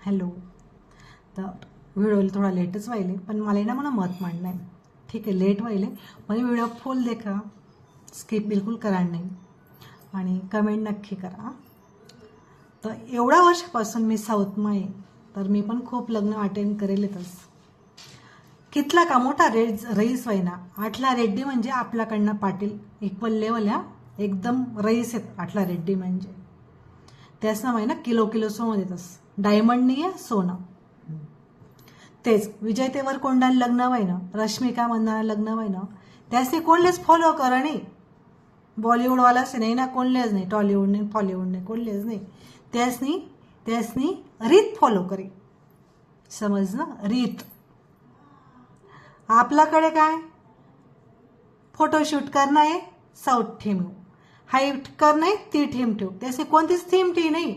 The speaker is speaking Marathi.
हॅलो. तर व्हिडिओला थोडा लेटच व्हायले, पण मला ना म्हणा मत मांडणं आहे. ठीक आहे, लेट व्हायले पण व्हिडिओ फुल देखा, स्किप बिलकुल करायला नाही आणि कमेंट नक्की करा. तर एवढ्या वर्षापासून मी साऊथमा आहे, तर मी पण खूप लग्न अटेंड करेलच. कितला का मोठा रईस व्हायना, आठला रेड्डी म्हणजे आपल्याकडनं पाटील इक्वल लेवल ह्या एकदम रईस आहेत. आठला रेड्डी म्हणजे त्याच नाव आहे ना, किलो किलो सोनं देतस, डायमंड नाही आहे सोनं. तेच विजय देवरकोंडा लग्न व्हायनं, रश्मिका मंदाना लग्न व्हायनं, त्यासनी कोणलेच फॉलो करा नाही. बॉलिवूडवालाच नाही ना, कोणलेच नाही, टॉलिवूड नाही, फॉलिवूड नाही, कोणलेच नाही. त्यासनी रीत फॉलो करी, समज ना, रीत. आपल्याकडे काय फोटोशूट करणं आहे, साऊथ थीम, हाईट करणं आहे, ती थीम ठेवू. त्यासनी कोणतीच थीम ठी नाही.